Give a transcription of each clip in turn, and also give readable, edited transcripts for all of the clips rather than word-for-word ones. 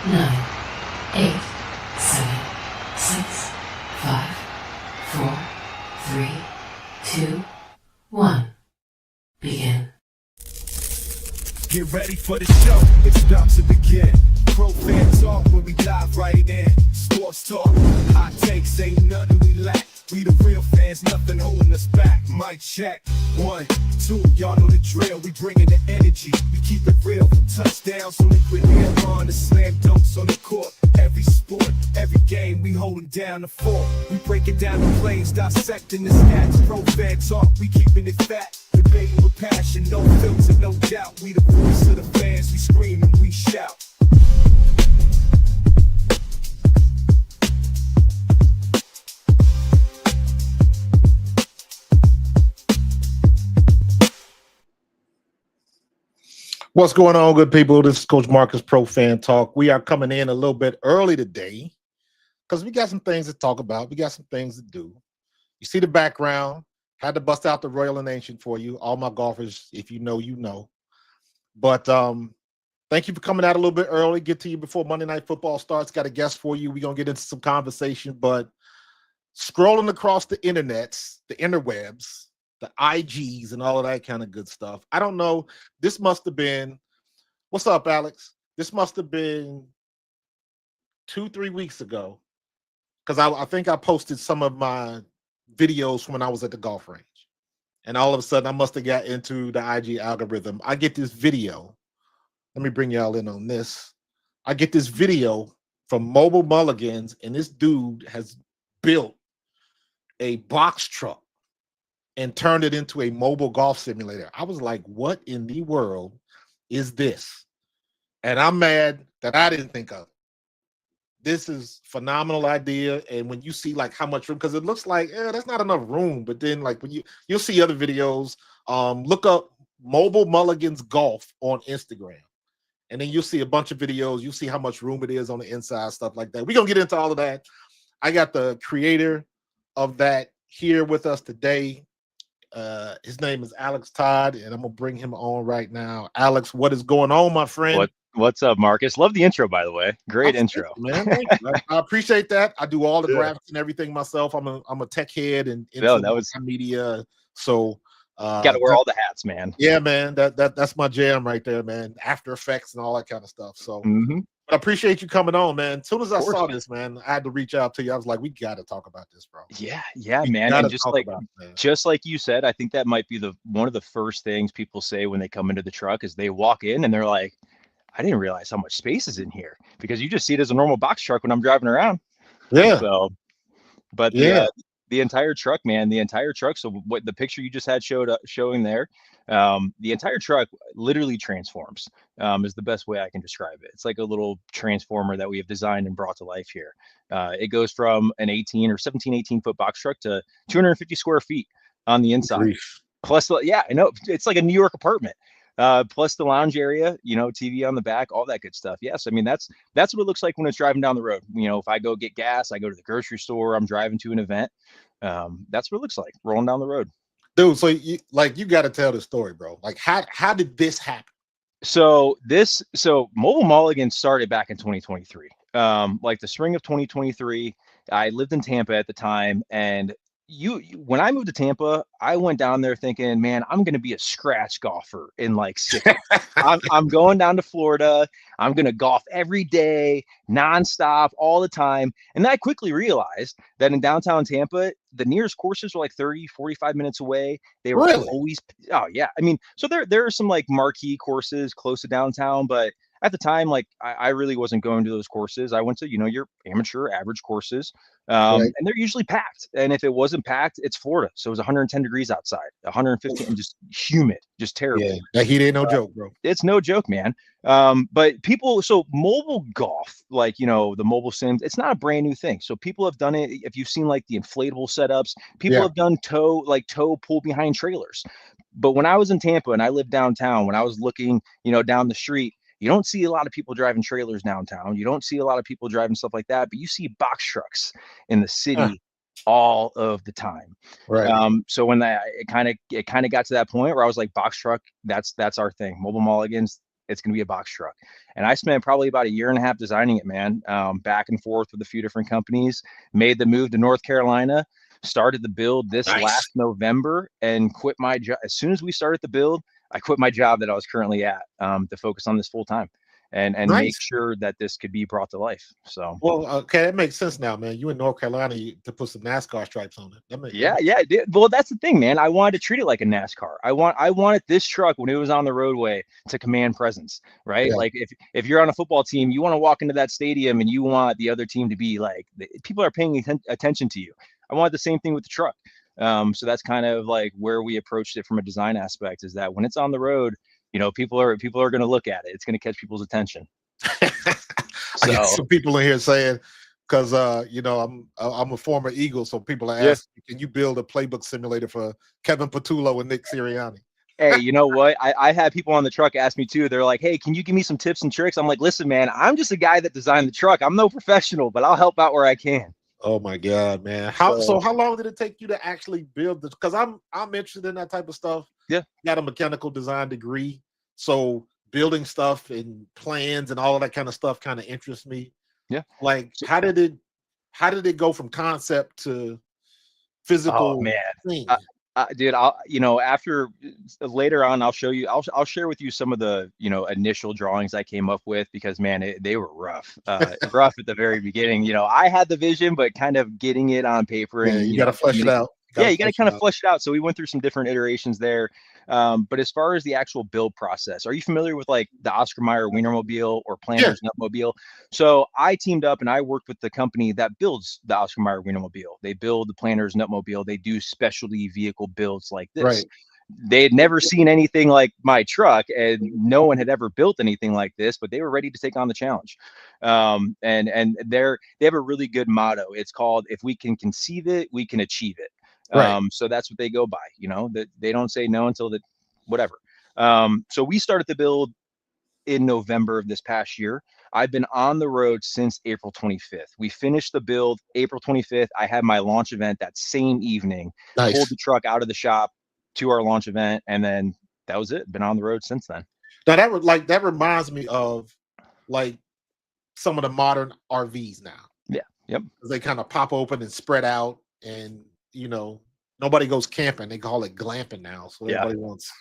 9, 8, 7, 6, 5, 4, 3, 2, 1. Begin. Get ready for the show, it's about to begin. Pro fan talk when we dive right in. Sports talk, hot takes, ain't nothing we lack. We the real fans, nothing holding us back. Mic check, 1, 2, y'all know the drill. We bringing the energy, we keep it real. From touchdowns to liquid air on the slam dunks on the court. Every sport, every game, we holding down the fort. We breaking down the plays, dissecting the stats. Pro fan talk, we keeping it fat. Debating with passion, no filter, no doubt. We the voice of the fans, we scream and we shout. What's going on, good people? This is Coach Marcus, Pro Fan Talk. We are coming in a little bit early today because we got some things to talk about. We got some things to do. You see the background. Had to bust out the Royal and Ancient for you. All my golfers, if you know, you know. But thank you for coming out a little bit early. Get to you before Monday Night Football starts. Got a guest for you. We're going to get into some conversation. But scrolling across the internets, the interwebs, the IGs and all of that kind of good stuff. I don't know. This must have been, what's up, Alex? This must have been 2-3 weeks ago. Because I think I posted some of my videos from when I was at the golf range. And all of a sudden I must have got into the IG algorithm. I get this video. Let me bring y'all in on this. I get this video from Mobile Mulligans, and this dude has built a box truck and turned it into a mobile golf simulator. I was like, what in the world is this? And I'm mad that I didn't think of it. This is phenomenal idea. And when you see like how much room, because it looks like that's not enough room. But then like when you'll see other videos, look up Mobile Mulligans Golf on Instagram. And then you'll see a bunch of videos. You'll see how much room it is on the inside, stuff like that. We're going to get into all of that. I got the creator of that here with us today. His name is Alex Todd, and I'm gonna bring him on right now. Alex, what is going on, my friend? What's up, Marcus? Love the intro, by the way. Great intro, man. Thank you. I appreciate that. I do all the graphics and everything myself. I'm a tech head and into media, so got to wear all the hats, man. Yeah, man. That's my jam right there, man. After Effects and all that kind of stuff. So. I appreciate you coming on, man. As soon as I saw this, man, I had to reach out to you. I was like, we got to talk about this, bro. Yeah, man. And just like you said, I think that might be one of the first things people say when they come into the truck is they walk in and they're like, I didn't realize how much space is in here, because you just see it as a normal box truck when I'm driving around. Yeah. So, but the entire truck, man, So what the picture you just had showing there, the entire truck literally transforms, is the best way I can describe it. It's like a little transformer that we have designed and brought to life here. It goes from an 18 foot box truck to 250 square feet on the inside. Grief. Plus, I know it's like a New York apartment. Plus the lounge area, TV on the back, all that good stuff. Yes, I mean that's what it looks like when it's driving down the road. If I go get gas, I go to the grocery store, I'm driving to an event. That's what it looks like rolling down the road. Dude, so you got to tell the story, bro. Like how did this happen? So Mobile Mulligan started back in 2023. Like the spring of 2023. I lived in Tampa at the time, and when I moved to Tampa, I went down there thinking, man, I'm going to be a scratch golfer in like 6 months. I'm going down to Florida. I'm going to golf every day, nonstop, all the time. And then I quickly realized that in downtown Tampa, the nearest courses were like 30, 45 minutes away. They were always, oh yeah. I mean, so there are some like marquee courses close to downtown, but at the time, like I really wasn't going to those courses. I went to, your amateur average courses. And they're usually packed. And if it wasn't packed, it's Florida. So it was 110 degrees outside, 115, and just humid, just terrible. Yeah, that heat ain't no joke, bro. It's no joke, man. But so mobile golf, like, the mobile sims, it's not a brand new thing. So people have done it. If you've seen like the inflatable setups, people have done tow pull behind trailers. But when I was in Tampa and I lived downtown, when I was looking, down the street, you don't see a lot of people driving trailers downtown. You don't see a lot of people driving stuff like that, but you see box trucks in the city all of the time. Right. So when it kind of got to that point where I was like, box truck, that's our thing. Mobile Mulligans, it's going to be a box truck. And I spent probably about a year and a half designing it, man, back and forth with a few different companies, made the move to North Carolina, started the build this Nice. last November, and quit my job. As soon as we started the build, I quit my job that I was currently at to focus on this full time and make Nice. sure that this could be brought to life. So Well, okay, that makes sense now, man. You in North Carolina to put some NASCAR stripes on it. yeah, it did. Well, that's the thing, man. I wanted to treat it like a NASCAR. I wanted this truck when it was on the roadway to command presence, right? Yeah. Like if you're on a football team, you want to walk into that stadium and you want the other team to be like, people are paying attention to you. I wanted the same thing with the truck. So that's kind of like where we approached it from a design aspect, is that when it's on the road, you know, people are going to look at it. It's going to catch people's attention. I got some people in here saying, because you know, I'm a former Eagle, so people are asking, can you build a playbook simulator for Kevin Patullo and Nick Sirianni? Hey, you know what? I had people on the truck ask me too. They're like, hey, can you give me some tips and tricks? I'm like, listen, man, I'm just a guy that designed the truck. I'm no professional, but I'll help out where I can. Oh my God, man. So how long did it take you to actually build this? Because I'm interested in that type of stuff. Yeah. Got a mechanical design degree. So building stuff and plans and all of that kind of stuff kind of interests me. Yeah. Like how did it go from concept to physical? Oh man. Thing? Dude, after later on, I'll show you. I'll share with you some of the initial drawings I came up with, because man, they were rough, rough at the very beginning. You know, I had the vision, but kind of getting it on paper and you got to flesh it out. You got to kind of flesh it out. So we went through some different iterations there. But as far as the actual build process, are you familiar with like the Oscar Mayer Wienermobile or Planters Nutmobile? So I teamed up and I worked with the company that builds the Oscar Mayer Wienermobile. They build the Planters Nutmobile. They do specialty vehicle builds like this. Right. They had never seen anything like my truck, and no one had ever built anything like this, but they were ready to take on the challenge. And they have a really good motto. It's called, if we can conceive it, we can achieve it. Right. So that's what they go by, that they don't say no until whatever. So we started the build in November of this past year. I've been on the road since April 25th. We finished the build April 25th. I had my launch event that same evening. Nice. Pulled the truck out of the shop to our launch event, and then that was it. Been on the road since then. Now that reminds me of like some of the modern RVs now. Yeah. Yep. They kind of pop open and spread out, and nobody goes camping. They call it glamping now. So everybody wants,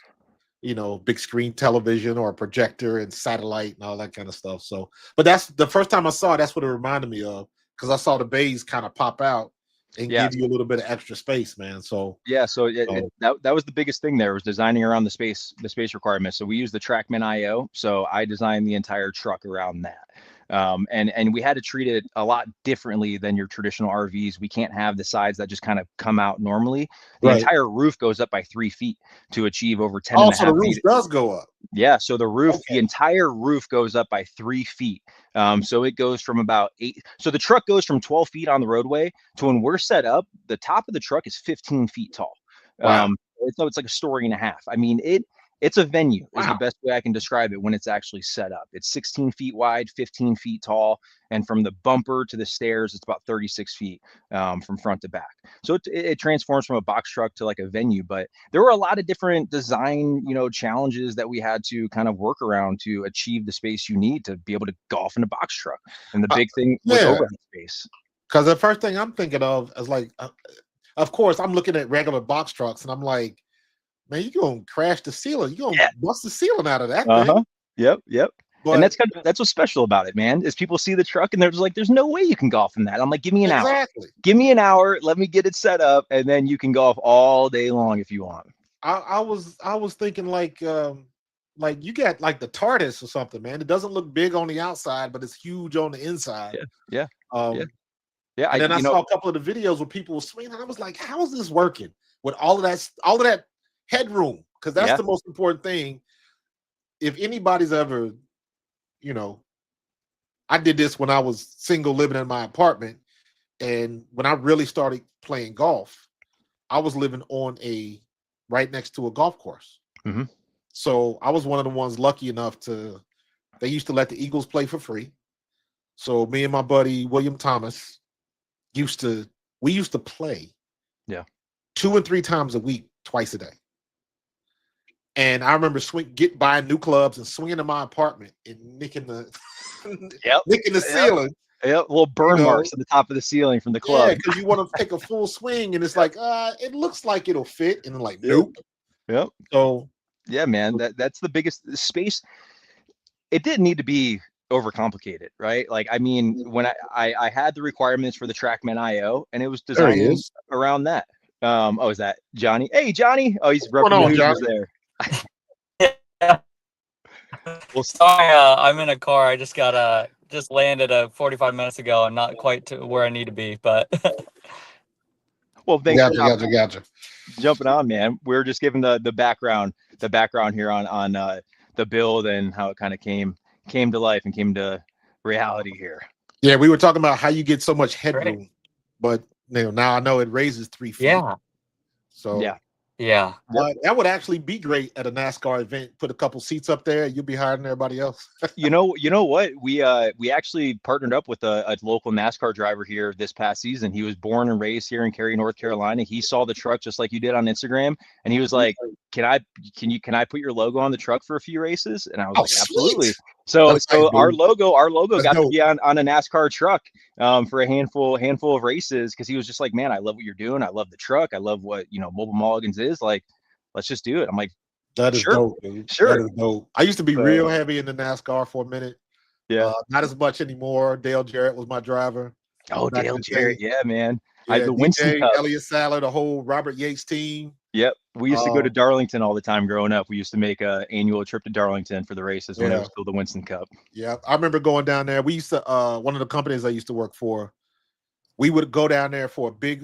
big screen television or a projector and satellite and all that kind of stuff. So, but that's the first time I saw it. That's what it reminded me of, because I saw the bays kind of pop out and give you a little bit of extra space, man. So that was the biggest thing there, was designing around the space requirements. So we use the Trackman IO. So I designed the entire truck around that. And we had to treat it a lot differently than your traditional RVs. We can't have the sides that just kind of come out normally. The entire roof goes up by 3 feet to achieve over 10 and a half the roof feet. Does go up. Yeah. So the roof, the entire roof goes up by 3 feet. So it goes from about 8. So the truck goes from 12 feet on the roadway to when we're set up, the top of the truck is 15 feet tall. Wow. So it's like a story and a half. I mean, it's a venue is the best way I can describe it when it's actually set up. It's 16 feet wide, 15 feet tall. And from the bumper to the stairs, it's about 36 feet from front to back. So it transforms from a box truck to like a venue. But there were a lot of different design, challenges that we had to kind of work around to achieve the space you need to be able to golf in a box truck. And the big thing was overhead space. Because the first thing I'm thinking of is like, of course, I'm looking at regular box trucks and I'm like, man, you're gonna crash the ceiling. You're gonna bust the ceiling out of that thing. Yep. But, and that's what's special about it, man, is people see the truck and they're just like, there's no way you can golf in that. I'm like, give me an hour. Give me an hour. Let me get it set up, and then you can golf all day long if you want. I was thinking like you got like the TARDIS or something, man. It doesn't look big on the outside, but it's huge on the inside. Yeah. And then I saw a couple of the videos where people were swinging, and I was like, how is this working with all of that headroom? Because that's the most important thing. If anybody's ever, I did this when I was single living in my apartment, and when I really started playing golf, I was living right next to a golf course. Mm-hmm. So I was one of the ones lucky enough they used to let the Eagles play for free. So me and my buddy William Thomas used to play 2 and 3 times a week, twice a day. And I remember get buying new clubs and swinging to my apartment and nicking the nicking the ceiling. Yeah, little burn marks at the top of the ceiling from the club. Yeah, because you want to take a full swing, and it's like, it looks like it'll fit, and like, nope. Yep. So yeah, man, that's the biggest space. It didn't need to be overcomplicated, right? Like, I mean, when I had the requirements for the TrackMan IO, and it was designed around that. Oh, is that Johnny? Hey, Johnny. Oh, he's repping the Hoosiers there. Yeah. Well, sorry, I'm in a car. I just landed 45 minutes ago. I'm not quite to where I need to be, but well, thanks gotcha. Jumping on, man. We're just giving the background here on the build and how it kind of came to life and came to reality here. Yeah, we were talking about how you get so much headroom, but now I know it raises 3 feet. Yeah. So yeah. That would actually be great at a NASCAR event. Put a couple seats up there. You'll be higher than everybody else. You know what? We actually partnered up with a local NASCAR driver here this past season. He was born and raised here in Cary, North Carolina. He saw the truck just like you did on Instagram, and he was like, "Can I put your logo on the truck for a few races?" And I was like, "Absolutely." So our logo got to be on a NASCAR truck for a handful of races, because he was just like, "Man, I love what you're doing. I love the truck. I love what Mobile Mulligans is like. Let's just do it." I'm like, that is dope, dude. Sure. That is dope. I used to be real heavy into NASCAR for a minute. Yeah. Not as much anymore. Dale Jarrett was my driver. Oh, Dale Jarrett. Yeah, man. Yeah, the Winston Cup. Elliott Sadler, the whole Robert Yates team. Yep. We used to go to Darlington all the time growing up. We used to make an annual trip to Darlington for the races when it was still the Winston Cup. Yeah. I remember going down there. We used to, one of the companies I used to work for, we would go down there for it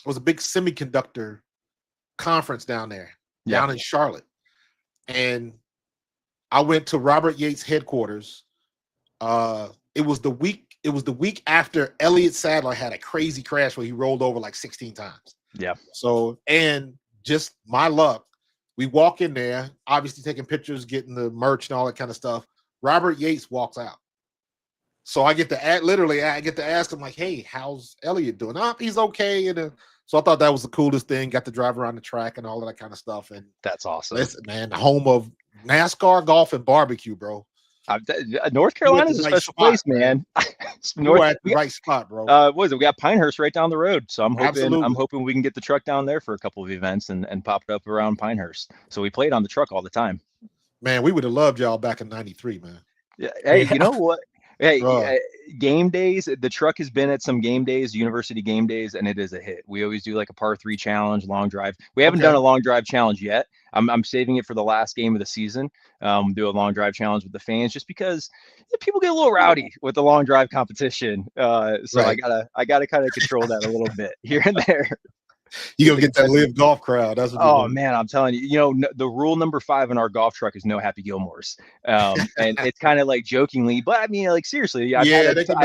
was a big semiconductor conference down there, down in Charlotte. And I went to Robert Yates headquarters. It was the week after Elliott Sadler had a crazy crash where he rolled over like 16 times. Yeah. So, and just my luck, we walk in there, obviously taking pictures, getting the merch and all that kind of stuff. Robert Yates walks out. So I get to ask him, like, "Hey, how's Elliott doing?" He's okay. And so I thought that was the coolest thing. Got to drive around the track and all of that kind of stuff. And that's awesome. Listen, man, the home of NASCAR, golf, and barbecue, bro. North Carolina is a special place, man. You're at the right spot, bro. What is it? We got Pinehurst right down the road, so I'm hoping we can get the truck down there for a couple of events and pop it up around Pinehurst. So we played on the truck all the time. Man, we would have loved y'all back in '93, man. Yeah. Hey, you know what? Hey, game days. The truck has been at some game days, university game days, and it is a hit. We always do like a par 3 challenge, long drive. We haven't done a long drive challenge yet. I'm saving it for the last game of the season. Do a long drive challenge with the fans, just because people get a little rowdy with the long drive competition. So I gotta kind of control that a little bit here and there. You gonna get that live golf crowd. That's what man, I'm telling you, the rule number 5 in our golf truck is no Happy Gilmores. And it's kind of like jokingly, but I mean, like, seriously, I've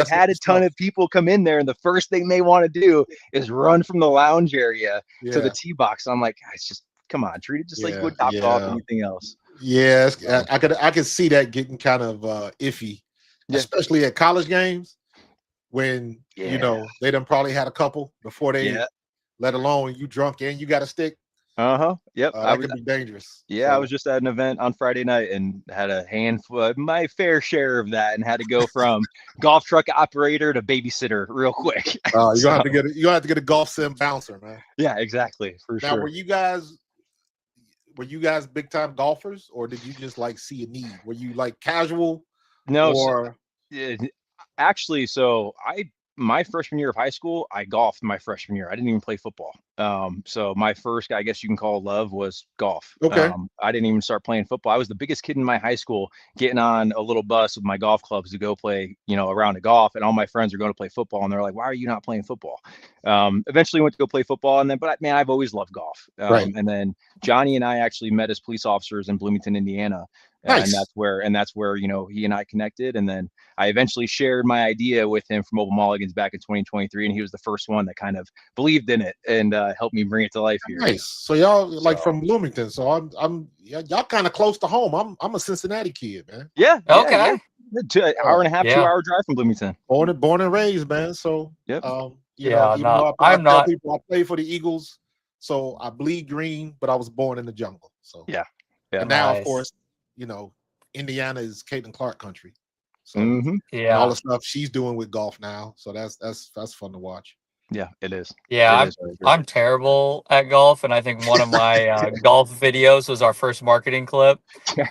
had a ton of people come in there, and the first thing they want to do is run from the lounge area to the tee box. I'm like, guys, just come on, treat it just like would top golf or anything else. Yeah, I could see that getting kind of iffy, especially at college games when they done probably had a couple before they. Let alone you drunk and you got a stick. Yep. That could be dangerous. Yeah, so. I was just at an event on Friday night and had a handful, my fair share of that, and had to go from golf truck operator to babysitter real quick. You have to get a golf sim bouncer, man. Yeah, exactly. For sure. Now, were you guys big time golfers, or did you just like see a need? Were you like casual? No. Actually, so my freshman year of high school, I golfed my freshman year. I didn't even play football. So my first, I guess you can call love, was golf. Okay. I didn't even start playing football. I was the biggest kid in my high school, getting on a little bus with my golf clubs to go play, a round of golf. And all my friends are going to play football, and they're like, "Why are you not playing football?" Eventually went to go play football, but man, I've always loved golf. Right. And then Johnny and I actually met as police officers in Bloomington, Indiana. Nice. And that's where he and I connected, and then I eventually shared my idea with him for Mobile Mulligans back in 2023, and he was the first one that kind of believed in it and helped me bring it to life here. Nice. So y'all from Bloomington, so I'm y'all kind of close to home. I'm a Cincinnati kid, man. Yeah. Okay. Yeah. Hour and a half, 2 hour drive from Bloomington. Born and raised, man. So yep. I'm not. People, I play for the Eagles. So I bleed green, but I was born in the jungle. So Yeah. Yeah. and now, of Nice. course, you know, Indiana is Caitlin Clark country. So hmm and all Yeah. the stuff she's doing with golf now. So that's fun to watch. Yeah, it is. Yeah, It is. I agree. I'm terrible at golf, and I think one of my golf videos was our first marketing clip.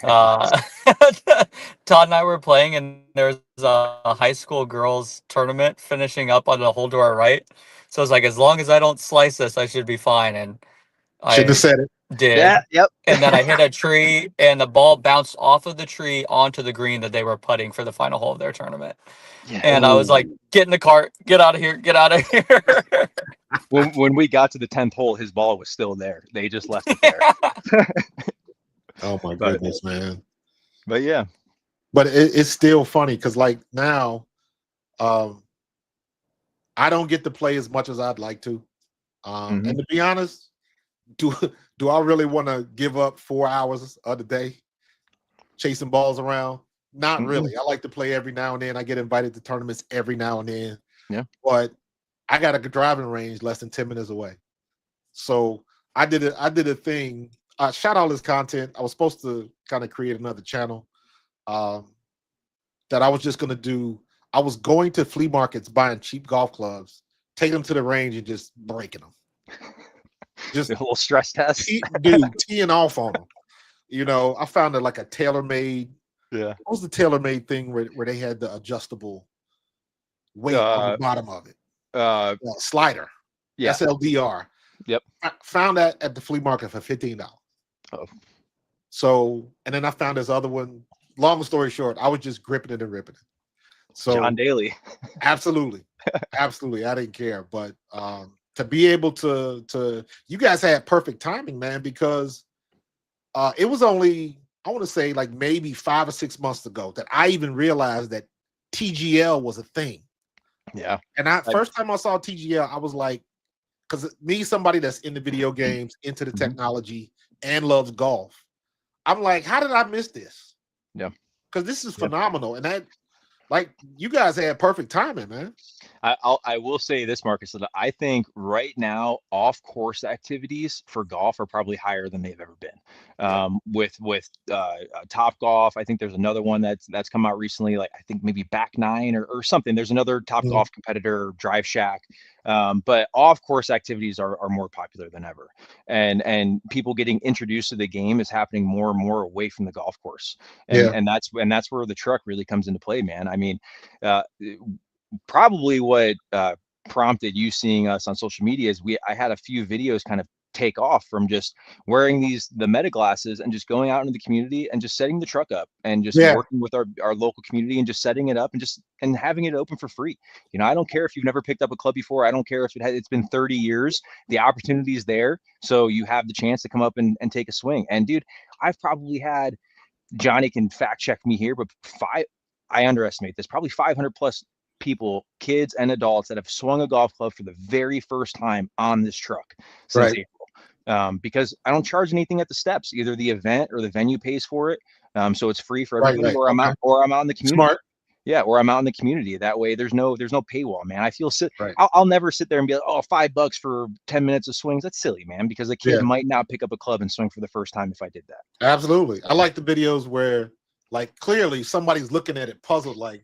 Uh, Todd and I were playing, and there's a high school girls tournament finishing up on the hole to our right. So it's like, as long as I don't slice this, I should be fine. And Shouldn't have I said it. did. Yeah. Yep. And then I hit a tree, and the ball bounced off of the tree onto the green that they were putting for the final hole of their tournament. Yeah. And I was like, get in the cart, get out of here, get out of here. When we got to the 10th hole, his ball was still there. They just left it there. Oh my But- goodness, man. But yeah. But it's still funny because like now, I don't get to play as much as I'd like to. Mhm. And to be honest, do I really want to give up 4 hours of the day chasing balls around? Not Mm-mm. really. I like to play every now and then. I get invited to tournaments every now and then. Yeah. But I got a driving range less than 10 minutes away. So I did a thing. I shot all this content. I was supposed to kind of create another channel that I was just going to do. I was going to flea markets buying cheap golf clubs, take them to the range and just breaking them. Just The whole stress test. teeing off on them. You know, I found it like a tailor-made. Yeah. What was the tailor-made thing where they had the adjustable weight on the bottom of it? Slider. Yeah. SLDR. Yep. I found that at the flea market for $15. Oh. So, and then I found this other one. Long story short, I was just gripping it and ripping it. So John Daly. absolutely, absolutely, I didn't care. But to be able to, you guys had perfect timing, man, because it was only, I want to say, like maybe 5 or 6 months ago that I even realized that TGL was a thing. Yeah. And first time I saw TGL, I was like, because me, somebody that's into video games, into the technology, and loves golf, I'm like, how did I miss this? Yeah. Because this is phenomenal. And that, like, you guys had perfect timing, man. I will say this, Marcus, that I think right now off-course activities for golf are probably higher than they've ever been. With Top Golf, I think there's another one that's come out recently, like I think maybe Back Nine or something. There's another Top Golf competitor, Drive Shack. But off-course activities are more popular than ever, and people getting introduced to the game is happening more and more away from the golf course, and that's where the truck really comes into play, man. I mean, probably what prompted you seeing us on social media is I had a few videos kind of take off from just wearing the meta glasses and just going out into the community and just setting the truck up and just working with our local community and just setting it up and having it open for free. You know, I don't care if you've never picked up a club before. I don't care if it's been 30 years. The opportunity is there, so you have the chance to come up and take a swing. And dude, I've probably had, Johnny can fact check me here, but I underestimate this, probably 500 plus people, kids and adults, that have swung a golf club for the very first time on this truck since April. Because I don't charge anything at the steps. Either the event or the venue pays for it. So it's free for everybody, or I'm out in the community. Smart. Yeah, or I'm out in the community. That way there's no paywall, man. I feel Right. I'll never sit there and be like, oh, $5 for 10 minutes of swings. That's silly, man, because a kid might not pick up a club and swing for the first time if I did that. Absolutely. I like the videos where, like, clearly somebody's looking at it puzzled, like,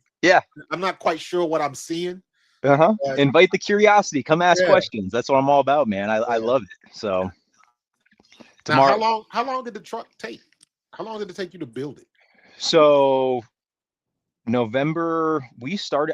I'm not quite sure what I'm seeing. Invite the curiosity. Come ask questions. That's what I'm all about, man. I love it. So tomorrow. Now, how long did the truck take? How long did it take you to build it? So November,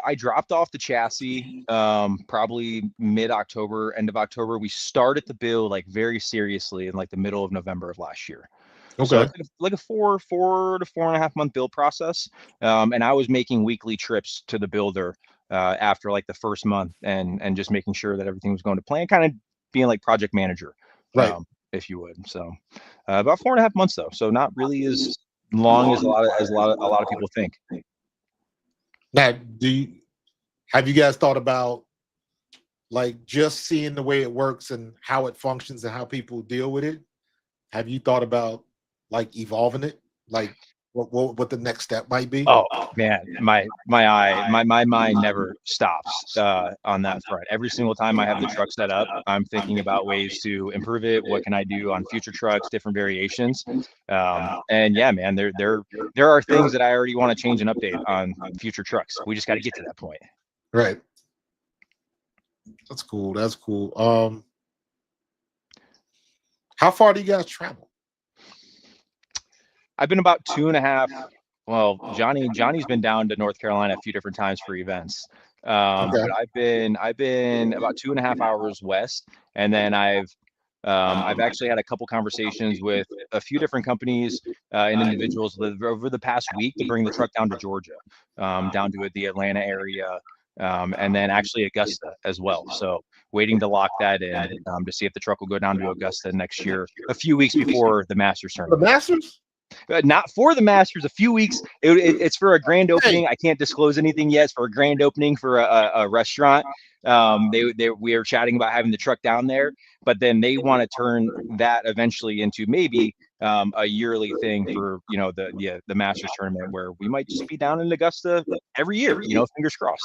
I dropped off the chassis probably mid-October, end of October. We started the build like very seriously in like the middle of November of last year. Okay. So it's like a 4 to 4.5 month build process. And I was making weekly trips to the builder after like the first month and just making sure that everything was going to plan, kind of being like project manager, if you would. So about 4.5 months though. So not really as long as a lot of people think. Now, have you guys thought about like just seeing the way it works and how it functions and how people deal with it? Have you thought about like evolving it? Like what the next step might be? Oh man, my mind never stops on that front. Every single time I have the truck set up, I'm thinking about ways to improve it. What can I do on future trucks, different variations? And yeah, man, there are things that I already want to change and update on future trucks. We just got to get to that point. Right. That's cool. That's cool. How far do you guys travel? I've been about 2.5. Well, Johnny's been down to North Carolina a few different times for events. Okay. But I've been about 2.5 hours west, and then I've actually had a couple conversations with a few different companies and individuals over the past week to bring the truck down to Georgia, down to the Atlanta area, and then actually Augusta as well. So waiting to lock that in to see if the truck will go down to Augusta next year, a few weeks before the Masters The tournament. Masters? Not for the Masters, a few weeks. It's for a grand opening. I can't disclose anything yet. It's for a grand opening for a restaurant. We are chatting about having the truck down there, but then they want to turn that eventually into maybe a yearly thing for the Masters tournament, where we might just be down in Augusta every year. Fingers crossed.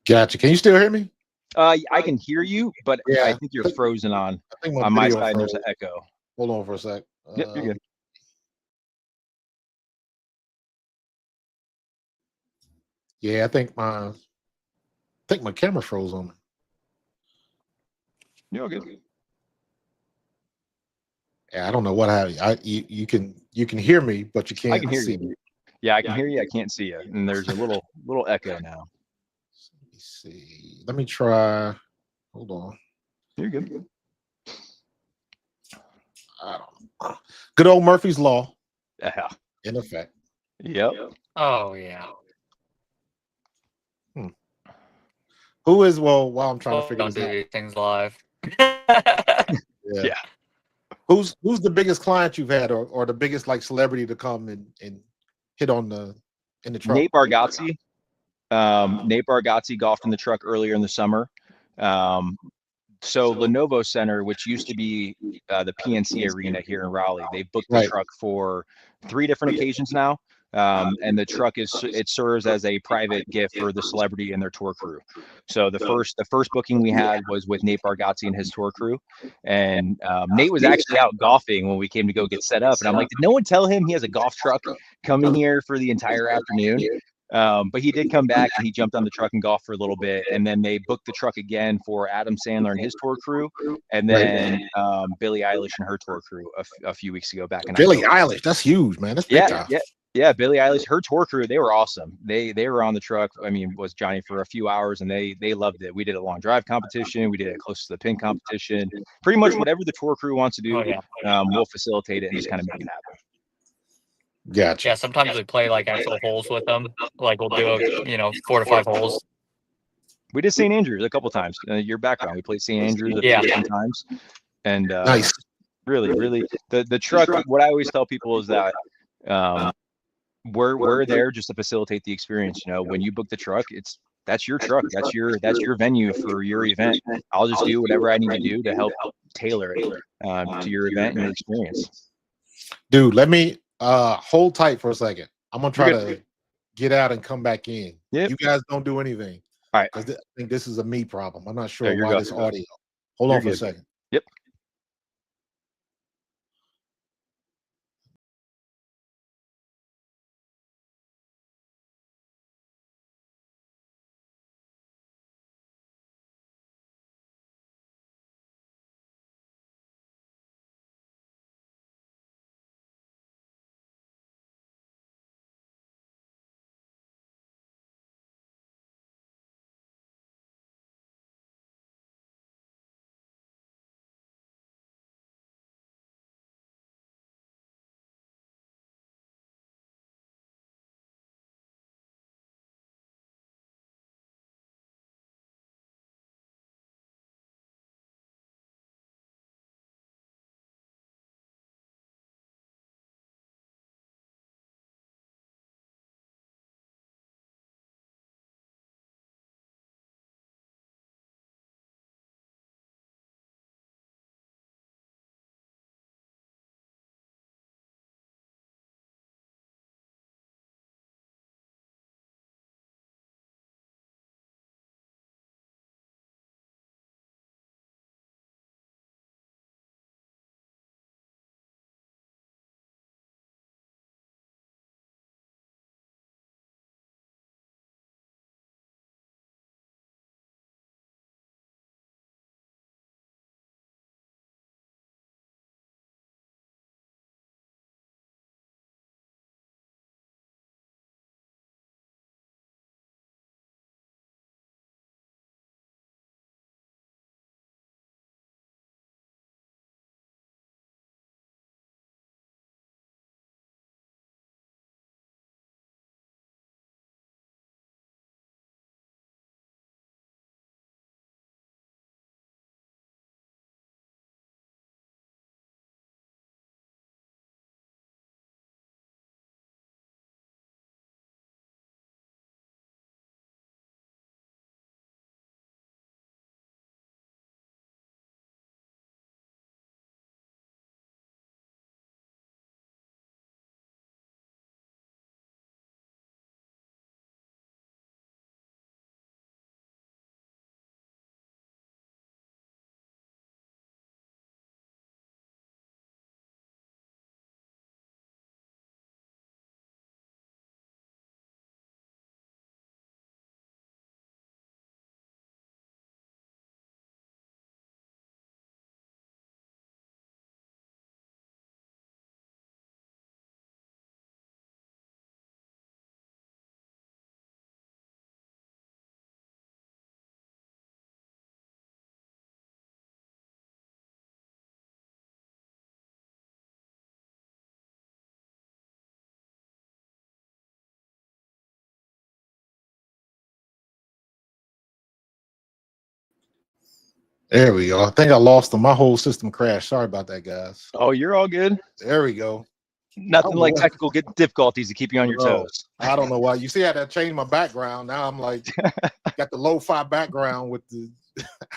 Gotcha. Can you still hear me? I can hear you, but I Yeah. think you're frozen on I think my video side. And there's froze. an echo. Hold on for a sec. Yep, you're good. Yeah, I think my camera froze on me. You're good. Yeah, I don't know what happened. You can hear me, but you can't I can hear see you. me. Yeah, I can hear you. I can't see you. And there's a little echo now. Let me see. Let me try. Hold on. You're good. I don't know. Good old Murphy's Law Yeah. in effect. Yep. Oh yeah. Who is while I'm trying to figure Don't this do out. these things live. Yeah. Yeah. Who's the biggest client you've had or the biggest like celebrity to come and hit on in the truck? Nate Bargatze. Nate Bargatze golfed in the truck earlier in the summer. So Lenovo Center, which used to be the PNC Arena here in Raleigh, they booked the Right. truck for 3 different occasions now. And the truck it serves as a private gift for the celebrity and their tour crew. So the first booking we had was with Nate Bargatze and his tour crew, and Nate was actually out golfing when we came to go get set up. And I'm like, did no one tell him he has a golf truck coming here for the entire afternoon? But he did come back and he jumped on the truck and golfed for a little bit, and then they booked the truck again for Adam Sandler and his tour crew, and then Billie Eilish and her tour crew a few weeks ago back in Billie October. Eilish, that's huge, man. That's big time. Yeah, Billie Eilish, her tour crew, they were awesome. They were on the truck. I mean, was Johnny for a few hours, and they loved it. We did a long drive competition. We did a close to the pin competition. Pretty much whatever the tour crew wants to do, we'll facilitate it and just kind of make it happen. Gotcha. Yeah, sometimes we play like actual holes with them. Like we'll do 4 to 5 holes. We did St. Andrews a couple times. Your background, we played St. Andrews a few different times, and Nice. really, the truck. What I always tell people is that we're there just to facilitate the experience. When you book the truck, that's your truck, that's your venue for your event. I'll just do whatever I need to do to help tailor it to your event and your experience. Dude, let me hold tight for a second. I'm gonna try You're to get out and come back in. Yep. You guys don't do anything. All right. I think this is a me problem. I'm not sure There you why go. this audio. Hold You're on for a good. second. Yep. There we go. I think I lost them. My whole system crashed. Sorry about that, guys. Oh, you're all good. There we go. Nothing Oh, like what? technical difficulties to keep you on your Bro, toes. I don't know why. You see how that changed my background? Now I'm like, got the lo-fi background with the.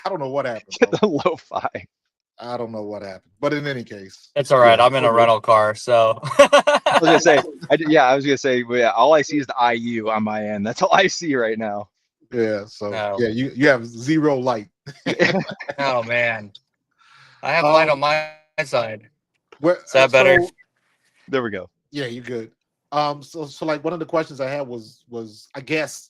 I don't know what happened, bro. The lo-fi. I don't know what happened. But in any case, It's all right. yeah, I'm in a rental car, so. I was gonna say, I was gonna say, yeah, all I see is the IU on my end. That's all I see right now. yeah. So No. yeah, you have zero light. Oh man, I have light Um, on my side. Where, Is that better? so, There we go. yeah, you're good. So like one of the questions I had was I guess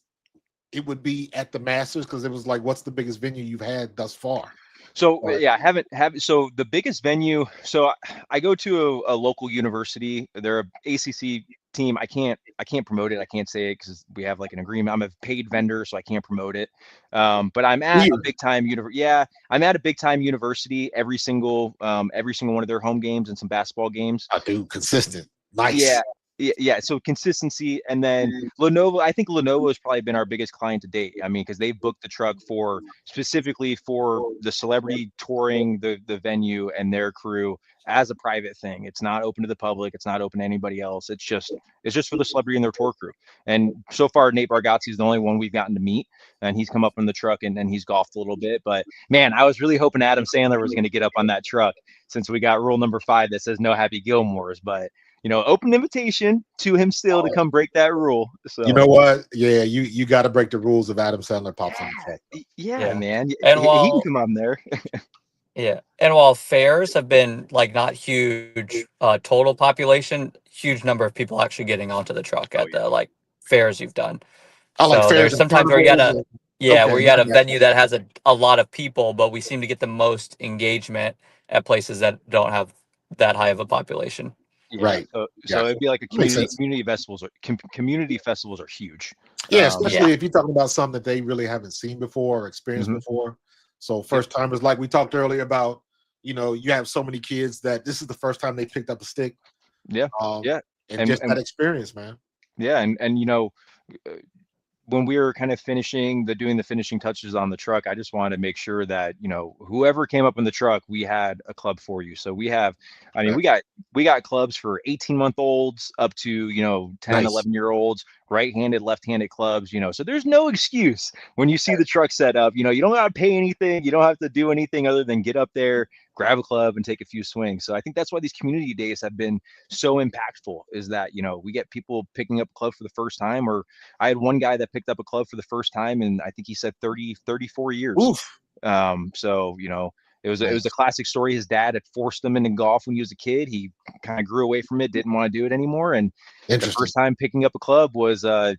it would be at the Masters because it was like, what's the biggest venue you've had thus far? So Right. yeah, I haven't so the biggest venue. So I go to a local university. They're a ACC team. I can't promote it. I can't say it because we have like an agreement. I'm a paid vendor, so I can't promote it. But I'm at a Weird. big time Yeah, I'm at a big time university every single one of their home games and some basketball games. I do consistent. Nice. Yeah. So consistency, and then Lenovo. I think Lenovo has probably been our biggest client to date. I mean, because they've booked the truck for specifically for the celebrity touring the venue and their crew as a private thing. It's not open to the public. It's not open to anybody else. It's just for the celebrity and their tour crew. And so far, Nate Bargatze is the only one we've gotten to meet, and he's come up in the truck and he's golfed a little bit. But man, I was really hoping Adam Sandler was going to get up on that truck since we got rule number 5 that says no Happy Gilmores, but. Open invitation to him still to come break that rule. So You know what? Yeah, you got to break the rules if Adam Sandler pops on the track. yeah, man. And he while can come on there. and while fairs have been like not huge total population, huge number of people actually getting onto the truck at the like fairs you've done. I like So fairs there's and sometimes where you got carnivals a where you got a I got venue that has a lot of people, but we seem to get the most engagement at places that don't have that high of a population. Yeah, Right. So Gotcha. it'd be like a Makes community sense. festivals. Community festivals are huge. Yeah, Um, especially if you're talking about something that they really haven't seen before or experienced Mhm. before. So first timers, like we talked earlier about, you have so many kids that this is the first time they picked up a stick. Yeah, yeah. And And- just and- that experience, man. Yeah, and when we were kind of doing the finishing touches on the truck, I just wanted to make sure that whoever came up in the truck, we had a club for you. So we have, I mean, we got clubs for 18-month-olds up to 10, Nice. 11-year-olds, right-handed, left-handed clubs. So there's no excuse when you see the truck set up. You don't have to pay anything. You don't have to do anything other than get up there, grab a club, and take a few swings. So I think that's why these community days have been so impactful. Is that we get people picking up a club for the first time, or I had one guy that picked up a club for the first time, and I think he said 34 years. Oof. So it was a classic story. His dad had forced him into golf when he was a kid. He kind of grew away from it, didn't want to do it anymore, and the Interesting. first time picking up a club was the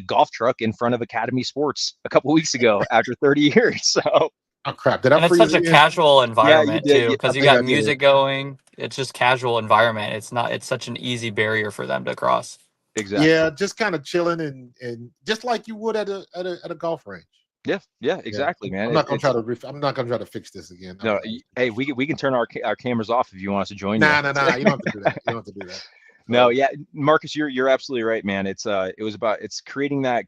golf truck in front of Academy Sports a couple weeks ago after 30 years. So. Oh crap! Did I And it's freeze such a again? casual environment did. too, because I you think I got did. music going. It's just casual environment. It's such an easy barrier for them to cross. Exactly. Yeah, just kind of chilling and just like you would at a golf range. Yeah, exactly, man. I'm not gonna try to fix this again. No, hey, we can turn our cameras off if you want us to join Nah. you. You don't have to do that. You don't have to do that. No, yeah, Marcus, you're absolutely right, man. It's creating that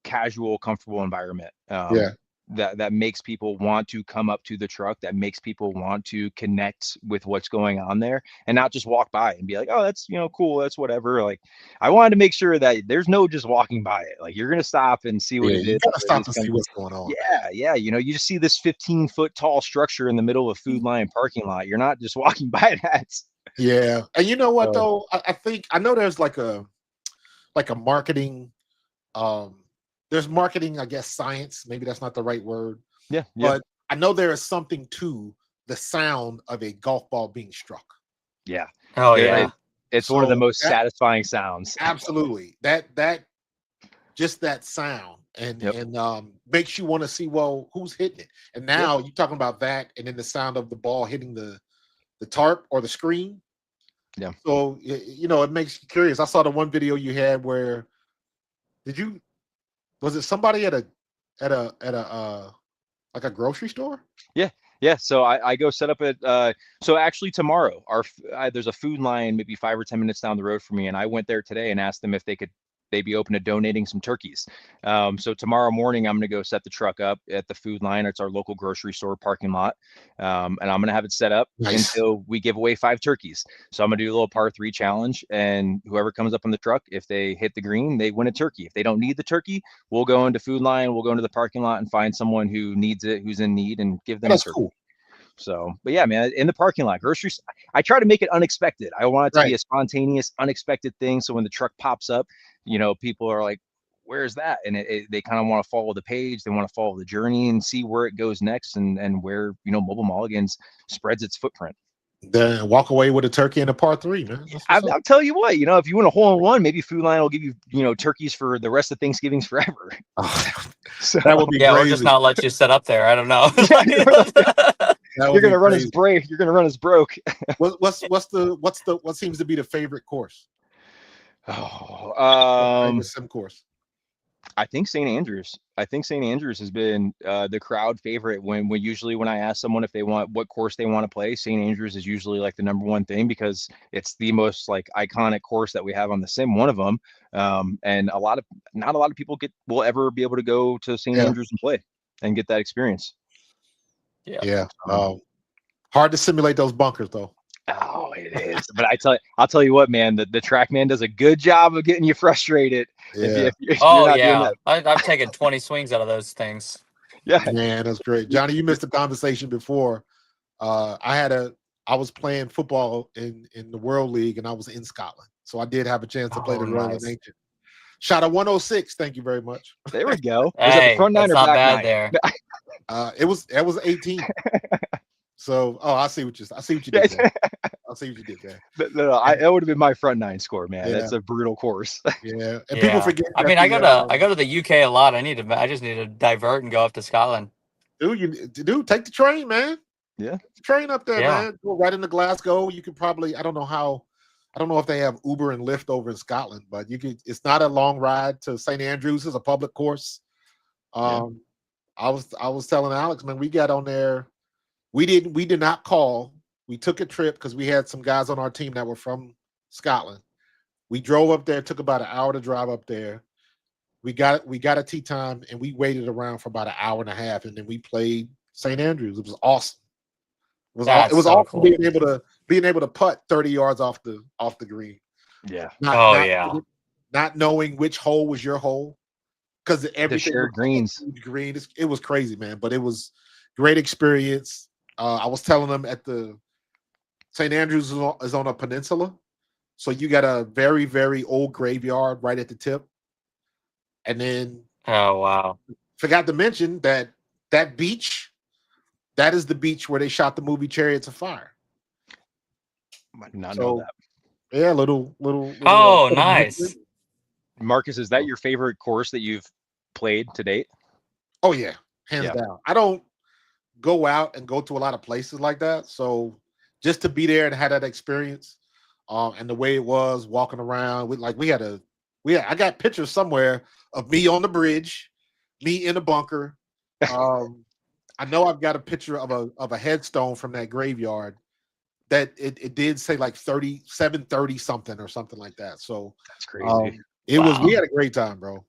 casual, comfortable environment. Yeah. That makes people want to come up to the truck, that makes people want to connect with what's going on there and not just walk by and be like, oh, that's cool, that's whatever. Like, I wanted to make sure that there's no just walking by it. Like, you're gonna stop and see what it You is. gotta stop to see what's going on. Yeah. You just see this 15-foot tall structure in the middle of a Food Lion parking lot. You're not just walking by that. Yeah. And you know what though? I think I know there's like a marketing there's marketing, I guess, science. Maybe that's not the right word. Yeah. But I know there is something to the sound of a golf ball being struck. Yeah. Oh Yeah, yeah. It's one of the So most that- satisfying sounds. Absolutely. That just that sound and makes you want to see, well, who's hitting it. And now you're talking about that and then the sound of the ball hitting the tarp or the screen. Yeah. So it makes you curious. I saw the one video you had where was it somebody at a like a grocery store? Yeah, so I go set up at so actually tomorrow there's a Food Lion maybe 5 or 10 minutes down the road from me, and I went there today and asked them if they could they'd be open to donating some turkeys. So tomorrow morning, I'm going to go set the truck up at the Food Line. It's our local grocery store parking lot. And I'm going to have it set up until we give away 5 turkeys. So I'm going to do a little par 3 challenge, and whoever comes up on the truck, if they hit the green, they win a turkey. If they don't need the turkey, we'll go into Food Line, we'll go into the parking lot and find someone who needs it, who's in need, and give them a turkey. Cool. So, but yeah, man, in the parking lot, groceries, I try to make it unexpected. I want it to be a spontaneous, unexpected thing. So when the truck pops up, people are like, where's that? And they kind of want to follow the page. They want to follow the journey and see where it goes next, and where, Mobile Mulligans spreads its footprint. Then walk away with a turkey and a par 3, man. I'll tell you what, if you win a hole in one, maybe Food Line will give you, turkeys for the rest of Thanksgivings forever. So that would be crazy. We'll just not let you set up there. I don't know. You're gonna run us break. You're gonna run us broke. What seems to be the favorite course? Sim course. I think St. Andrews. I think St. Andrews has been the crowd favorite. When I ask someone if they want what course they want to play, St. Andrews is usually like the number one thing, because it's the most like iconic course that we have on the sim. One of them, and not a lot of people will ever be able to go to St. Andrews and play and get that experience. Yeah. Hard to simulate those bunkers though. Oh, it is. But I'll tell you what, man, the TrackMan does a good job of getting you frustrated. Yeah. I've taken 20 swings out of those things. Yeah, man, that's great. Johnny, you missed the conversation before. I was playing football in the World League, and I was in Scotland, so I did have a chance to play the Royal Ancient. Shot a 106. Thank you very much. There we go. Hey, was it the front nine or back nine? There. It was 18. So, I see what you did there. I see what you did there. No, that would have been my front 9 score, man. Yeah. That's a brutal course. Yeah, and people forget. I mean, I go to the UK a lot. I just need to divert and go up to Scotland. Dude, take the train, man. Yeah, train up there, man. Go right into Glasgow. You could probably. I don't know if they have Uber and Lyft over in Scotland, but you could. It's not a long ride to St. Andrews. It's a public course. I was telling Alex, man, we got on there. We did not call. We took a trip because we had some guys on our team that were from Scotland. We drove up there. It took about an hour to drive up there. We got a tee time, and we waited around for about an hour and a half, and then we played St. Andrews. It was awesome. It was awesome cool. being able to putt 30 yards off the green. Yeah. Not knowing which hole was your hole, because everything shared greens. Green. It was crazy, man. But it was great experience. I was telling them at the St. Andrews is on a peninsula, so you got a very, very old graveyard right at the tip, and then forgot to mention that beach. That is the beach where they shot the movie Chariots of Fire. I did not know that. Yeah, little. Oh, nice. Marcus, is that your favorite course that you've played to date? Oh yeah, hands down. I don't go out and go to a lot of places like that, so just to be there and have that experience, and the way it was walking around, I got pictures somewhere of me on the bridge, me in a bunker. I know I've got a picture of a headstone from that graveyard that it did say like 730 something or something like that. So that's crazy. We had a great time, bro.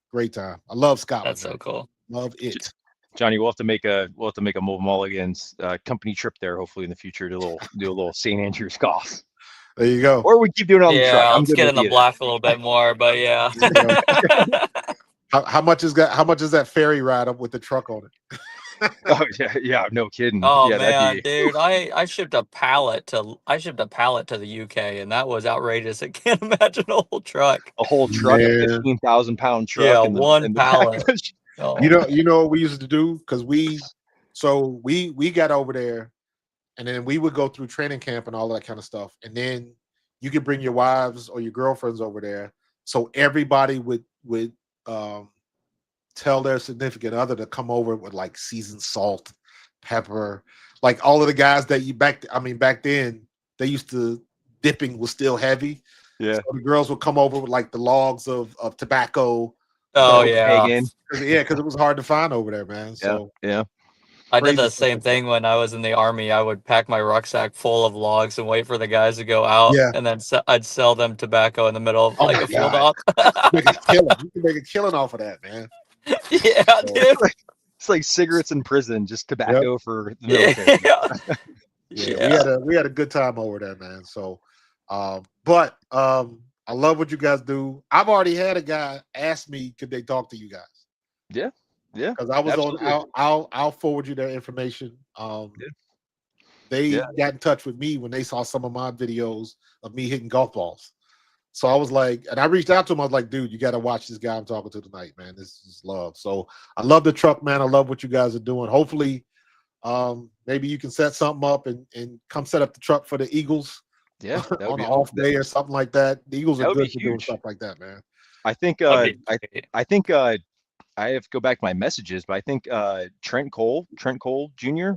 Great time. I love Scotland. That's so cool. Love it. Johnny, we'll have to make a Mobile Mulligans company trip there, hopefully in the future, to do a little St. Andrews golf. There you go. Or we keep doing it on the truck. Yeah, let's get in the block a little bit more, but yeah. How much is that ferry ride up with the truck on it? Oh yeah, no kidding. Oh yeah, man, dude, I shipped a pallet to the UK, and that was outrageous. I can't imagine a whole truck. A whole truck, a 15,000-pound truck. Yeah, one pallet. Oh. You know what we used to do, because we got over there, and then we would go through training camp and all that kind of stuff, and then you could bring your wives or your girlfriends over there, so everybody would tell their significant other to come over with like seasoned salt, pepper, like all of the guys that back then they used to, dipping was still heavy. Yeah, so the girls would come over with like the logs of tobacco. Oh yeah, because it was hard to find over there, man. So yeah. I did the Crazy stuff same like that. thing when I was in the army. I would pack my rucksack full of logs and wait for the guys to go out, Yeah. and then I'd sell them tobacco in the middle of Oh like my a field God. op. Make a killing. You can make a killing off of that, man. Yeah, So, dude. It's like cigarettes in prison, just yep. tobacco for the military. Yeah. Yeah, Yeah. we had a good time over there, man. So, but I love what you guys do. I've already had a guy ask me, could they talk to you guys? Yeah, yeah, Because I was absolutely. on. I'll forward you their information. They Yeah. got in touch with me when they saw some of my videos of me hitting golf balls. So I was like, and I reached out to him. I was like, dude, you got to watch this guy I'm talking to tonight, man. This is love. So I love the truck, man. I love what you guys are doing. Hopefully, maybe you can set something up and come set up the truck for the Eagles. Yeah, that would on be an off day or something like that. The Eagles that are would be good for doing huge. stuff like that, man. I think That'd be great. I think I have to go back to my messages, but I think Trent Cole Jr.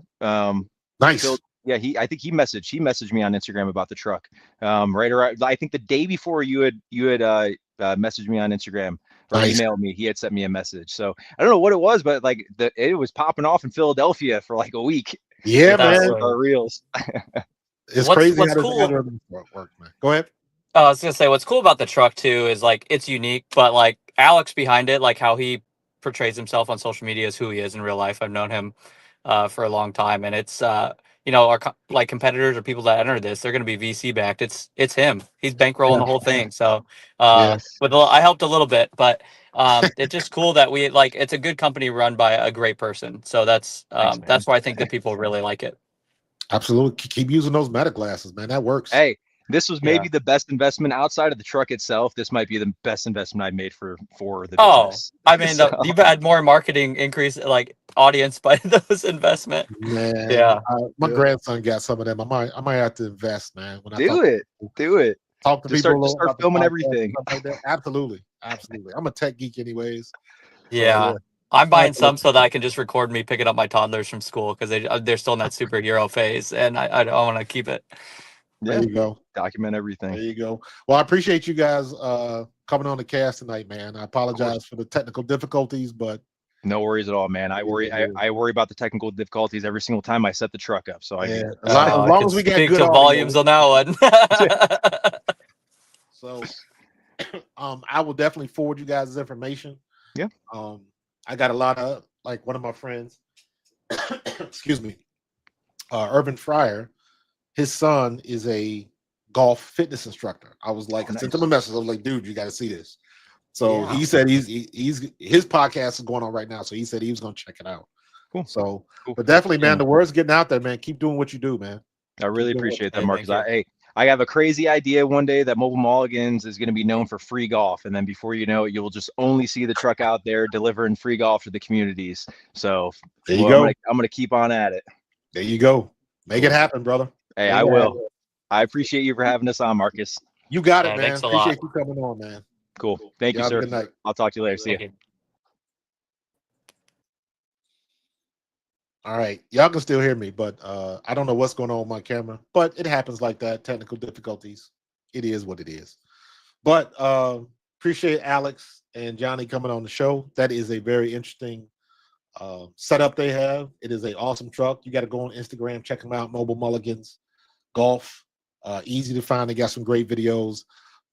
Nice. Phil, yeah, I think he messaged me on Instagram about the truck. Right around, I think the day before you had messaged me on Instagram or Nice. emailed me, he had sent me a message. So I don't know what it was, but like it was popping off in Philadelphia for like a week. Yeah, That's man. right. Our reels. It's What's- crazy what's how this cool- algorithm work, man. Go ahead. I was gonna say what's cool about the truck too is like it's unique, but like Alex behind it, like how he portrays himself on social media is who he is in real life. I've known him for a long time, and it's you know, our like competitors or people that enter this, they're gonna be VC backed. It's him. He's bankrolling Yeah. the whole thing. So Yes. I helped a little bit, but it's just cool that we like it's a good company run by a great person. So that's Thanks, man. that's why I think that people really like it. Absolutely. Keep using those meta glasses, man. That works. Hey, this was maybe Yeah. the best investment outside of the truck itself. This might be the best investment I made for the Oh, business. I mean, So- you've had more marketing increase, like audience by those investment. Man. Yeah. My Yeah. grandson got some of them. I might have to invest, man. When I Do it. talk to Just people start about the filming podcast everything. and stuff like that. Absolutely. Absolutely. I'm a tech geek anyways. Yeah. yeah. I'm buying Absolutely. some so that I can just record me picking up my toddlers from school because they're still in that superhero phase, and I want to keep it. There Yeah, you go. document There everything. you go. Well, I appreciate you guys coming on the cast tonight, man. I apologize for the technical difficulties, but No worries at all, man. I worry about the technical difficulties every single time I set the truck up. So I yeah, get it. as long, I as, can long as we got speak good to audio, volumes on that one. So I will definitely forward you guys information. Yeah. I got a lot of like one of my friends, excuse me, Urban Fryer, his son is a golf fitness instructor. I was like, I sent him a message. I was like, dude, you got to see this. So Yeah. he said his podcast is going on right now. So he said he was going to check it out. Cool. So, Cool. but definitely, man, the word's getting out there, man. Keep doing what you do, man. I really Keep doing appreciate Hey, that, Marcus. thank I have a crazy idea one day that Mobile Mulligans is going to be known for free golf, and then before you know it, you will just only see the truck out there delivering free golf to the communities. So There you go. I'm gonna keep on at it. There you go. Make it happen, brother. Hey, Make I it will. happen. I appreciate you for having us on, Marcus. You got it, Yeah, man. thanks a lot. Appreciate you coming on, man. Cool. Thank you, Y'all have a sir. good night. I'll talk to you later. See you. Thank you. All right. Y'all can still hear me, but I don't know what's going on with my camera, but it happens like that. Technical difficulties. It is what it is. But appreciate Alex and Johnny coming on the show. That is a very interesting setup they have. It is an awesome truck. You got to go on Instagram, check them out. Mobile Mulligans Golf. Easy to find. They got some great videos.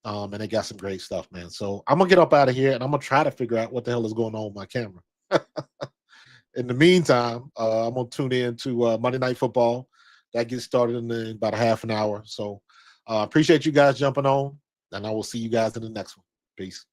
And they got some great stuff, man. So I'm gonna get up out of here and I'm gonna try to figure out what the hell is going on with my camera. In the meantime, I'm gonna tune in to Monday Night Football. That gets started in about a half an hour. So appreciate you guys jumping on, and I will see you guys in the next one. Peace.